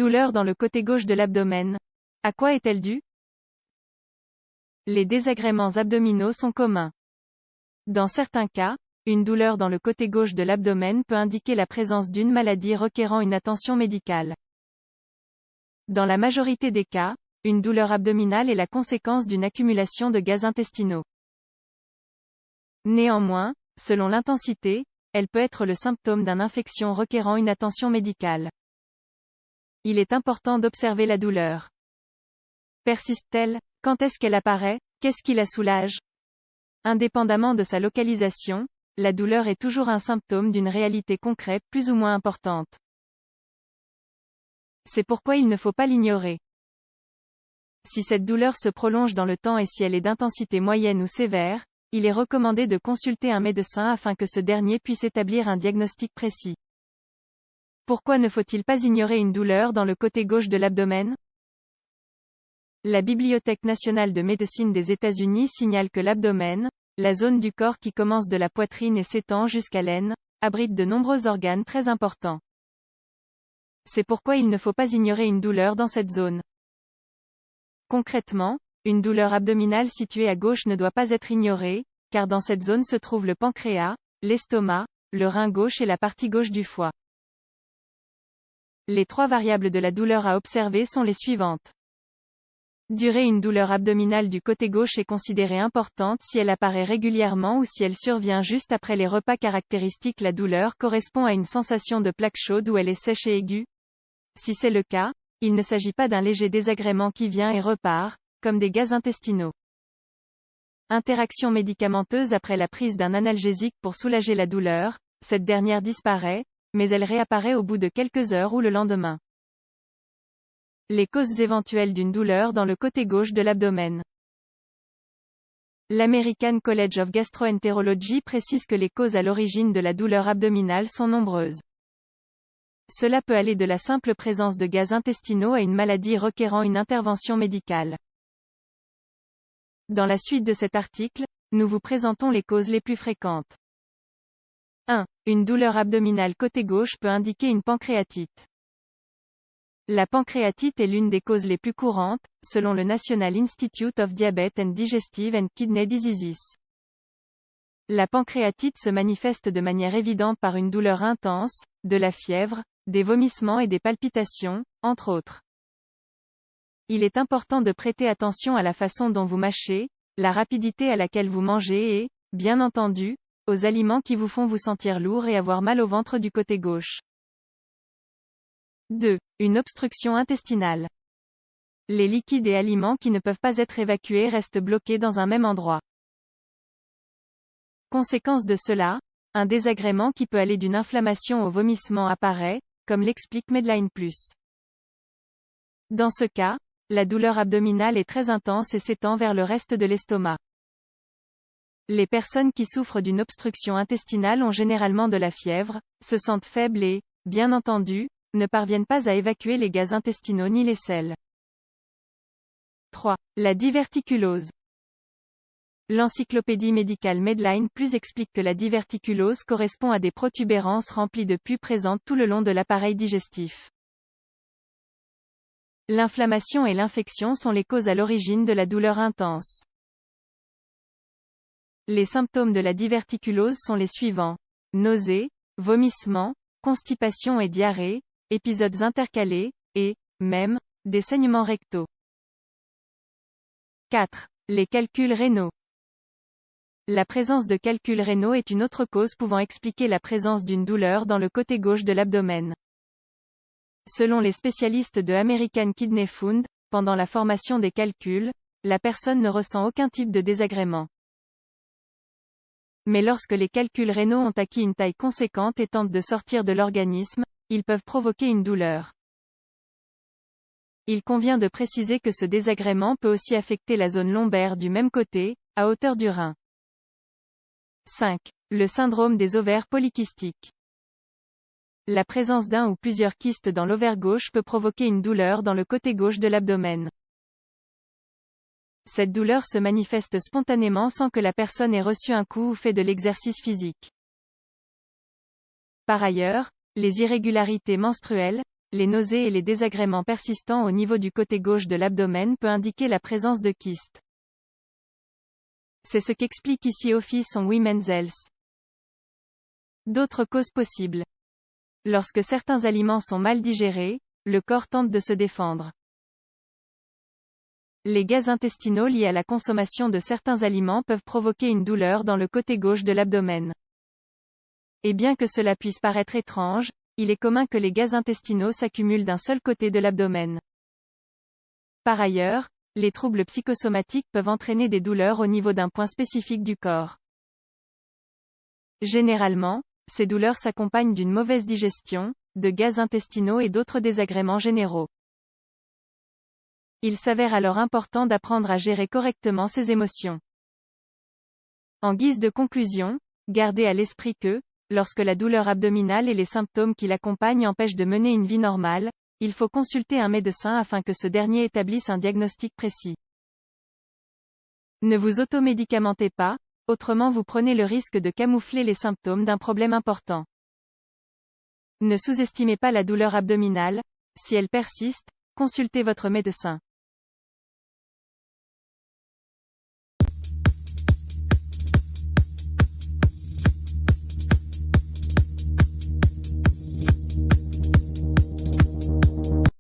Douleur dans le côté gauche de l'abdomen. À quoi est-elle due? Les désagréments abdominaux sont communs. Dans certains cas, une douleur dans le côté gauche de l'abdomen peut indiquer la présence d'une maladie requérant une attention médicale. Dans la majorité des cas, une douleur abdominale est la conséquence d'une accumulation de gaz intestinaux. Néanmoins, selon l'intensité, elle peut être le symptôme d'une infection requérant une attention médicale. Il est important d'observer la douleur. Persiste-t-elle? Quand est-ce qu'elle apparaît? Qu'est-ce qui la soulage? Indépendamment de sa localisation, la douleur est toujours un symptôme d'une réalité concrète plus ou moins importante. C'est pourquoi il ne faut pas l'ignorer. Si cette douleur se prolonge dans le temps et si elle est d'intensité moyenne ou sévère, il est recommandé de consulter un médecin afin que ce dernier puisse établir un diagnostic précis. Pourquoi ne faut-il pas ignorer une douleur dans le côté gauche de l'abdomen? La Bibliothèque nationale de médecine des États-Unis signale que l'abdomen, la zone du corps qui commence de la poitrine et s'étend jusqu'à l'aine, abrite de nombreux organes très importants. C'est pourquoi il ne faut pas ignorer une douleur dans cette zone. Concrètement, une douleur abdominale située à gauche ne doit pas être ignorée, car dans cette zone se trouve le pancréas, l'estomac, le rein gauche et la partie gauche du foie. Les 3 variables de la douleur à observer sont les suivantes. Durée. Une douleur abdominale du côté gauche est considérée importante si elle apparaît régulièrement ou si elle survient juste après les repas caractéristiques. La douleur correspond à une sensation de plaque chaude ou elle est sèche et aiguë. Si c'est le cas, il ne s'agit pas d'un léger désagrément qui vient et repart, comme des gaz intestinaux. Interaction médicamenteuse. Après la prise d'un analgésique pour soulager la douleur, cette dernière disparaît, mais elle réapparaît au bout de quelques heures ou le lendemain. Les causes éventuelles d'une douleur dans le côté gauche de l'abdomen. L'American College of Gastroenterology précise que les causes à l'origine de la douleur abdominale sont nombreuses. Cela peut aller de la simple présence de gaz intestinaux à une maladie requérant une intervention médicale. Dans la suite de cet article, nous vous présentons les causes les plus fréquentes. 1. Une douleur abdominale côté gauche peut indiquer une pancréatite. La pancréatite est l'une des causes les plus courantes, selon le National Institute of Diabetes and Digestive and Kidney Diseases. La pancréatite se manifeste de manière évidente par une douleur intense, de la fièvre, des vomissements et des palpitations, entre autres. Il est important de prêter attention à la façon dont vous mâchez, la rapidité à laquelle vous mangez et, bien entendu, aux aliments qui vous font vous sentir lourd et avoir mal au ventre du côté gauche. 2. Une obstruction intestinale. Les liquides et aliments qui ne peuvent pas être évacués restent bloqués dans un même endroit. Conséquence de cela, un désagrément qui peut aller d'une inflammation au vomissement apparaît, comme l'explique Medline Plus. Dans ce cas, la douleur abdominale est très intense et s'étend vers le reste de l'estomac. Les personnes qui souffrent d'une obstruction intestinale ont généralement de la fièvre, se sentent faibles et, bien entendu, ne parviennent pas à évacuer les gaz intestinaux ni les selles. 3. La diverticulose. L'encyclopédie médicale Medline Plus explique que la diverticulose correspond à des protubérances remplies de pus présentes tout le long de l'appareil digestif. L'inflammation et l'infection sont les causes à l'origine de la douleur intense. Les symptômes de la diverticulose sont les suivants. Nausées, vomissements, constipation et diarrhée, épisodes intercalés, et, même, des saignements rectaux. 4. Les calculs rénaux. La présence de calculs rénaux est une autre cause pouvant expliquer la présence d'une douleur dans le côté gauche de l'abdomen. Selon les spécialistes de American Kidney Fund, pendant la formation des calculs, la personne ne ressent aucun type de désagrément. Mais lorsque les calculs rénaux ont acquis une taille conséquente et tentent de sortir de l'organisme, ils peuvent provoquer une douleur. Il convient de préciser que ce désagrément peut aussi affecter la zone lombaire du même côté, à hauteur du rein. 5. Le syndrome des ovaires polykystiques. La présence d'un ou plusieurs kystes dans l'ovaire gauche peut provoquer une douleur dans le côté gauche de l'abdomen. Cette douleur se manifeste spontanément sans que la personne ait reçu un coup ou fait de l'exercice physique. Par ailleurs, les irrégularités menstruelles, les nausées et les désagréments persistants au niveau du côté gauche de l'abdomen peut indiquer la présence de kystes. C'est ce qu'explique ici Office on Women's Health. D'autres causes possibles. Lorsque certains aliments sont mal digérés, le corps tente de se défendre. Les gaz intestinaux liés à la consommation de certains aliments peuvent provoquer une douleur dans le côté gauche de l'abdomen. Et bien que cela puisse paraître étrange, il est commun que les gaz intestinaux s'accumulent d'un seul côté de l'abdomen. Par ailleurs, les troubles psychosomatiques peuvent entraîner des douleurs au niveau d'un point spécifique du corps. Généralement, ces douleurs s'accompagnent d'une mauvaise digestion, de gaz intestinaux et d'autres désagréments généraux. Il s'avère alors important d'apprendre à gérer correctement ces émotions. En guise de conclusion, gardez à l'esprit que, lorsque la douleur abdominale et les symptômes qui l'accompagnent empêchent de mener une vie normale, il faut consulter un médecin afin que ce dernier établisse un diagnostic précis. Ne vous automédicamentez pas, autrement vous prenez le risque de camoufler les symptômes d'un problème important. Ne sous-estimez pas la douleur abdominale, si elle persiste, consultez votre médecin.